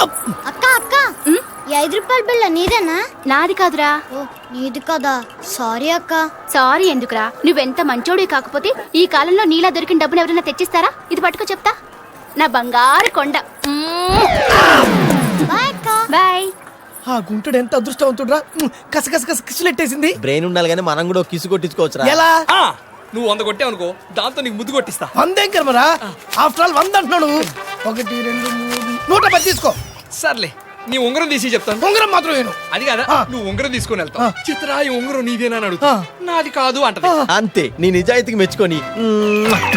అక్క అక్క ఈ 5 రూపాయల బిళ్ళ నీదేనా? నాది కాదురా. ఓ నీది కదా, సారీ అక్క. సారీ ఎందుకురా, నువ్వెంత మంచోడి కాకపోతే ఈ కాలంలో నీలా దొరికిన డబ్బును ఎవరైనా తెచ్చిస్తారా? ఇది పట్టుకో చెప్తా, నా బంగారు కొండ. బాయ్ అక్క. బాయ్. ఆ గుంటడు ఎంత అదృష్టవంతుడురా, కసకస కిసులెట్టేసింది. బ్రెయిన్ ఉండాలి కానీ మనం కూడా కిసు కొట్టించుకోవచ్చురా. ఎలా? నువ్వు 100 కొట్టావు అనుకో, దాంతో నీకు ముద్దు కొట్టిస్తా. 100 కర్మరా, ఆఫ్టర్ ఆల్ 100 అంటున్నాడు. 1 2 3 110 తీసుకో. సర్లే, నీ ఉంగరం తీసి చెప్తాను. ఉంగరం మాత్రం వేను. అది కాదా, నువ్వు ఉంగరం తీసుకొని వెళ్తావు. చిత్ర ఈ ఉంగరం నీదేనా అని అడుగుతా. నాది కాదు అంటది. అంతే, నీ నిజాయితీకి మెచ్చుకొని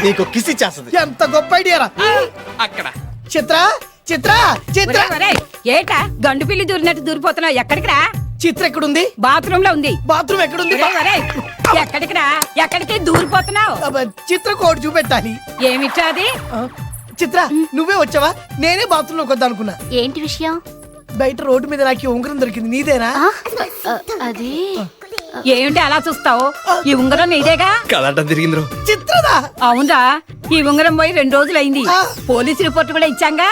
నీకు కిసి చేస్తుంది. ఎంత గొప్ప ఐడియారా. అక్కడ చిత్ర చిత్ర చిత్ర ఏటా గండు పిల్లి దూరినట్టు దూరిపోతున్నావు? ఎక్కడికి రా? చిత్ర ఎక్కడుంది? బాత్రూమ్ లో ఉంది. బాత్రూమ్ ఎక్కడుంది? ఎక్కడికి రా? ఎక్కడికి దూరిపోతున్నావు? చిత్ర కోడ్ చూపెట్టాలి. ఏమిచ్చాది? చిత్ర నువ్వే వచ్చావా? నేనే బాత్రూమ్ లోకి వద్దా అనుకున్నా. ఏంటి విషయం? బయట రోడ్డు మీద నాకు ఉంగరం దొరికింది, నీదేనా? అది ఏమిటి అలా చూస్తావు? ఈ ఉంగరం నీదేగా? కదట తిరిగింద్రు. చిత్రదా? అవునా? ఈ ఉంగరం పోయి 2 రోజులైంది. పోలీసు రిపోర్ట్ కూడా ఇచ్చాంగా.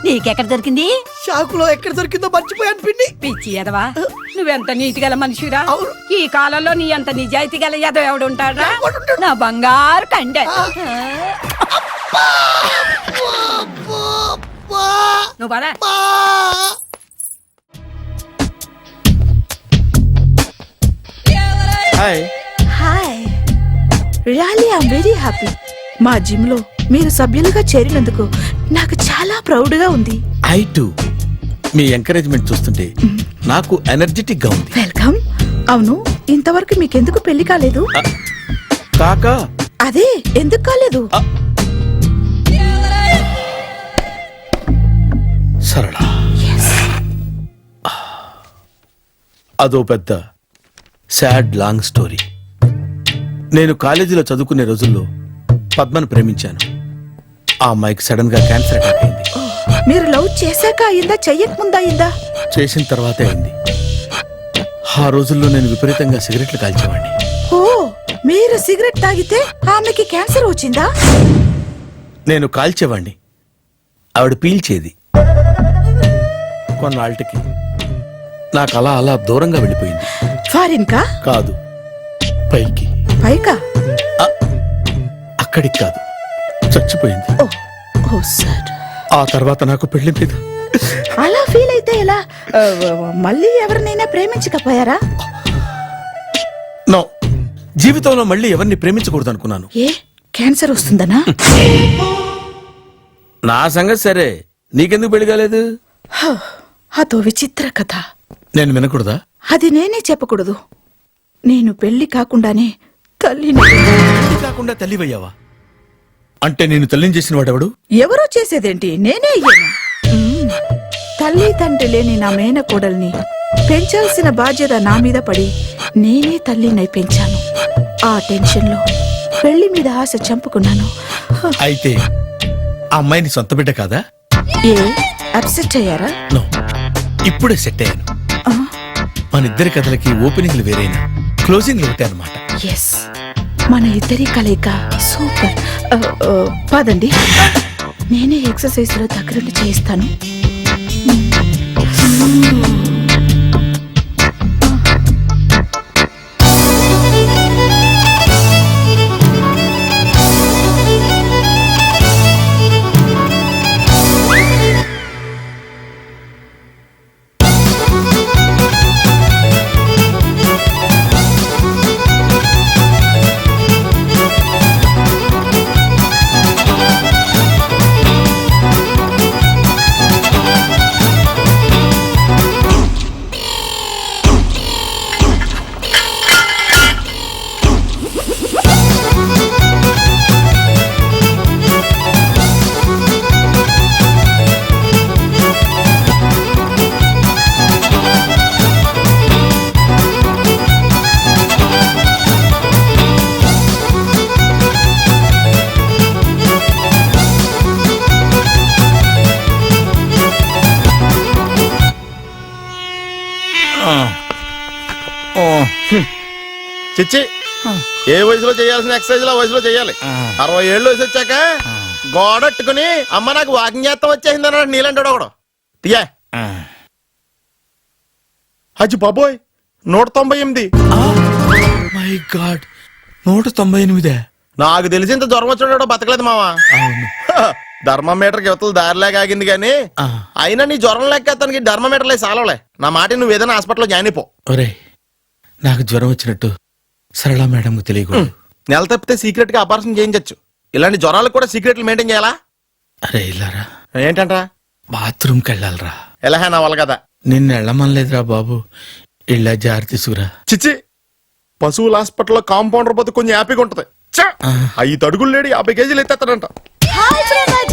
నీకెక్కడ దొరికింది? షాకులో ఎక్కడ దొరికిందో మర్చిపోయాను పిన్ని. పిచ్చి ఎదవా, నువ్వెంత నీతి గల మనిషిరా. ఈ కాలంలో నీ అంత నిజాయితీ గల ఎదవ ఎవడు ఉంటాడా? నా బంగారు కండే. నువ్వు పదా. Hi, really I'm very happy. మా జిమ్ లో మీరు సభ్యులుగా చేరినందుకు నాకు చాలా ప్రౌడ్ గా ఉంది. I to. మీ ఎంకరేజ్మెంట్ చూస్తుంటే నాకు ఎనర్జెటిక్ గా ఉంది. వెల్కమ్. అవును, ఇంతవరకు మీకెందుకు పెళ్లి కాలేదు? కాకా అదే ఎందుకు కాలేదు? సరళ, అదో పెద్ద సాడ్ లాంగ్ స్టోరీ. నేను కాలేజీలో చదువుకునే రోజుల్లో పద్మను ప్రేమించాను. ఆ అమ్మాయికి సడన్ గా క్యాన్సర్ అటాక్ అయింది. మీరు లవ్ చేశాక అయిందా, చెయ్యక ముందా అయిందా? చేసిన తర్వాతే అయింది. ఆ రోజుల్లో నేను విపరీతంగా సిగరెట్లు కాల్చేవాడిని. ఓ, మీరు సిగరెట్ తాగితే ఆమెకి క్యాన్సర్ వచ్చిందా? నేను కాల్చేవాణ్ణి, ఆవిడ పీల్చేది. కొన్నాళ్ళకి నాకు అలా అలా దూరంగా వెళ్ళిపోయింది. ఫారిన్ కా? కాదు, పైకి. పైకా? అక్కడికి కాదు, చచ్చిపోయింది. ఓ సార్. ఆ తర్వాత నాకు పెళ్లి మీద. అలా ఫీల్ అయితే ఎలా? మళ్ళీ ఎవరినైనా ప్రేమించకపోయారా? నో, జీవితంలో మళ్ళీ ఎవరిని ప్రేమించకూడదు అనుకున్నాను. ఏ, క్యాన్సర్ వస్తుందనా? నా సంగతి సరే, నీకెందుకు పెళ్లి కాలేదు? అదో విచిత్ర కథ. నేను వినకూడదా? అది నేనే చెప్పకూడదు. నేను పెళ్లి కాకుండానే తల్లిని. పెళ్లి కాకుండా తల్లివయ్యావా? అంటే నేను తల్లిని చేసిన వాడెవడు? ఎవరో చేసేదేంటి, నేనే అయ్యాను. తల్లి తండ్రి లేని నా మేనకోడల్ని పెంచాల్సిన బాధ్యత నా మీద పడి నేనే తల్లినై పెంచాను. ఆ టెన్షన్ లో పెళ్లి మీద ఆశ చంపుకున్నాను. అయితే ఆ అమ్మాయిని సొంత బిడ్డ కాదా? ఏ, అప్సెట్ అయ్యారా? నో, ఇప్పుడే సెట్ అయ్యాను. మన ఇద్దరి కథలకి ఓపెనింగ్లు వేరైనా క్లోజింగ్లు ఒకటే అన్నమాట. ఎస్, మన ఇద్దరి కలయిక సూపర్. పదండి, నేనే ఎక్సర్సైజ్ లో దగ్గరుండి చేయిస్తాను. చిచ్చి, ఏ వయసులో చేయాల్సిన ఎక్సర్సైజ్ ఆ వయసులో చేయాలి. 60 ఏళ్ళు వయసు వచ్చాక గోడట్టుకుని అమ్మ నాకు వాకింగ్ చేస్తా వచ్చేసింది అన్నాడు నీలంటాడు ఒకడు. తీయా అచ్చి బాబోయ్ 198. My God 198. నాకు తెలిసి ఇంత జ్వరం వచ్చాడో బతకలేదు మావా. ధర్మమీటర్ యువతలు దారిలాగా ఆగింది కానీ అయినా నీ జ్వరం లెక్క అతనికి ధర్మమీటర్లే సాలవలే. నా మాట నువ్వు ఏదైనా హాస్పిటల్లో జాయిన్ అయిపో. ఒరే నాకు జ్వరం వచ్చినట్టు సరళ మేడం తెలియకూడదు. నెల తప్పితే సీక్రెట్ గా ఆపరేషన్ చేయించచ్చు. ఇలాంటి జ్వరాలకు కూడా సీక్రెట్లు మెయింటైన్ చేయాలా? అరే ఇల్లారా, ఏంటంట? బాత్రూమ్కి వెళ్ళాలరా. ఎలాహే నా వాళ్ళ కదా. నిన్ను వెళ్ళమనలేదురా బాబు, ఇళ్ళ జారి తీసుకురా. చిచ్చి, పశువుల హాస్పిటల్లో కాంపౌండర్ పోతే కొంచెం హ్యాపీగా ఉంటది. 5 అడుగులు లేడి 50 కేజీలు ఎత్తేస్తాడంట.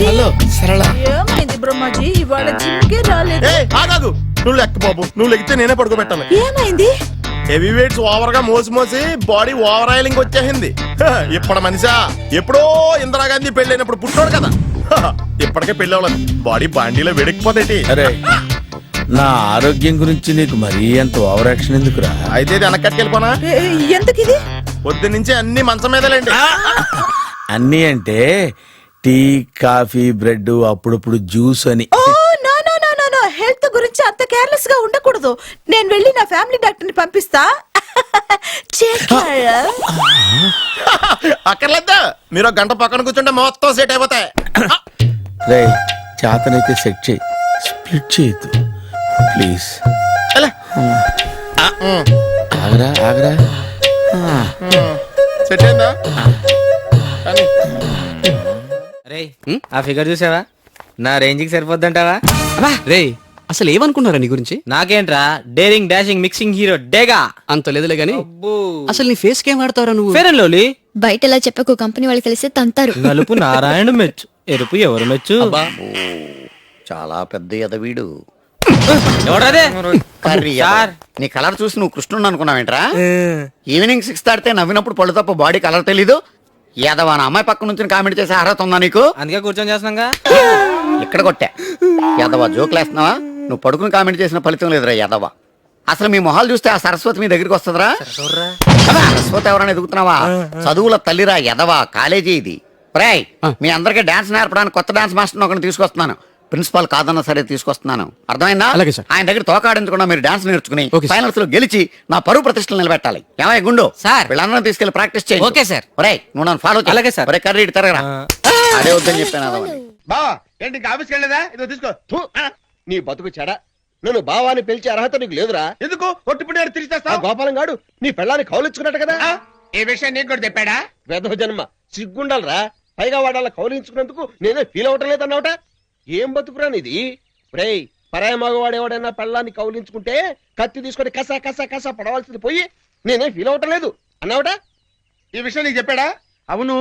హలో సరళ. ఏమైంది బ్రహ్మాజీ, ఇవాళ జిమ్కే రాలేదు? ఏ ఆగాగు, నువ్వు లెక్క బాబు. నువ్వు లెక్కితే నేనే పడుకోబెట్టాలి. ఏమైంది? హెవీ వెయిట్స్ ఓవర్ గా మోసి మోసి బాడీ ఓవర్ ఆయిలింగ్ వచ్చేసింది. ఇప్పుడు మనిషా ఎప్పుడో ఇందిరాగాంధీ పెళ్ళైనప్పుడు పుట్టాడు కదా. ఇప్పటికే పెళ్ళి అవ్వలేదు, బాడీ బాండీలో వెడికిపోతేటి. అరే నా ఆరోగ్యం గురించి నీకు మరీ అంత ఓవర్ యాక్షన్ ఎందుకురా? అయితే ఇది వెనకట్టుకెళ్ళిపోనా? ఎందుకు ఇది? పొద్దు నుంచి అన్ని మంచం మీదలేండి. అన్నీ అంటే టీ, కాఫీ, బ్రెడ్, అప్పుడప్పుడు జ్యూస్ అని. Oh no no no no no, health గురించి అంత కేర్లెస్ గా ఉండకూడదు. నేను వెళ్ళి నా ఫ్యామిలీ డాక్టర్ ని పంపిస్తా. అక్కర్లేదా, మీరు ఒక గంట పక్కన కూర్చుంటే మొత్తం సెట్ అయిపోతాయి. రే చేతనైతే సెట్ చేయి, స్ప్లిట్ చేయొద్దు ప్లీజ్. ఆగరా ఆగరా. సెట్ అయిందా? రే ఆ ఫిగర్ చూసావా? నా రేంజ్ కి సరిపోద్దంటావా? రే అసలు ఏమనుకున్నారా నీ గురించి? నాకేంట్రా, డేరింగ్ డాషింగ్ మిక్సింగ్ హీరో డేగా. అంత లేదులే గాని అసలు నీ ఫేస్ కేం వాడతావురా నువ్వు? Fair and lovely. బయట ఎలా చెప్పకు, కంపెనీ వాళ్ళకి తెలిస్తే తంతారు. నలుపు నారాయణ మెచ్చు, ఎరుపు ఎవరు మెచ్చు? చాలా పెద్ద ఎదవీడు. ఎవడదే? సార్, నీ కలర్ చూసి నువ్వు కృష్ణుడు అనుకున్నావేంట్రా? ఈవినింగ్ 6 దాటితే నవ్వినప్పుడు పళ్ళు తప్ప బాడీ కలర్ తెలీదు. యాదవా నా అమ్మాయి పక్క నుంచి కామెంట్ చేసే అర్హత ఉందా నీకు? అందుకే కూర్చొని చేస్తున్నాగా. ఇక్కడ కొట్టా. యాదవా జోకులేస్తున్నావా? నువ్వు పడుకుని కామెంట్ చేసిన ఫలితం లేదురా యాదవా. అసలు మీ మొహాలు చూస్తే ఆ సరస్వతి మీ దగ్గరికి వస్తుందిరా? సరస్వతి ఎవరైనా ఎదుగుతున్నావా? చదువుల తల్లిరా యదవా, కాలేజీ ఇది. ప్రేయ్, మీ అందరికి డాన్స్ నేర్పడానికి కొత్త డాన్స్ మాస్టర్ ఒకరిని తీసుకొస్తున్నాను. ప్రిన్సిపాల్ కాదన్నా సరే తీసుకొస్తున్నాను, అర్థమైందా? అలాగే సార్. ఆయన దగ్గర తోకాడించకుండా మీరు డాన్స్ నేర్చుకుని ఫైనల్స్ లో గెలిచి నా పరువు ప్రతిష్టలు నిలబెట్టాలి. ఏమయ్య గుండు సార్, వీళ్ళందరూ తీసుకెళ్లి ప్రాక్టీస్ చేయి. Okay sir. ఒరేయ్, నువ్వు నన్ను ఫాలో చేయి. అలాగే సార్. ఒరే కర్రీ ఇటు తిరగరా. అదే వద్దని చెప్పాను. బావా ఏంటి ఇంకా ఆఫీస్కి వెళ్ళలేదా? ఇదో తీసుకో. నీ బతుకు చెడ. నన్ను బావాని పిలిచే అర్హత నీకు లేదురా. ఎందుకు? ఒట్టిపుడి తిరిగిస్తా. గోపాలం గాడు నీ పెళ్ళాన్ని కౌలించుకున్నట్టు కదా. ఈ విషయం నీకు కూడా చెప్పాడా? వేదవ జన్మ, సిగ్గుండాలరా. పైగా వాడాల కౌలించుకున్నందుకు నేనే ఫీల్ అవటం లేదన్నమాట. ఏం బతుకురా నీది? రేయ్, పరాయ మగవాడేవాడైనా పెళ్ళాన్ని కౌలించుకుంటే కత్తి తీసుకొని కసా కసా కసా పడవలసింది పోయి నేనే ఫీల్ అవటం లేదు అన్నావట. ఈ విషయం నీకు చెప్పాడా? అవును.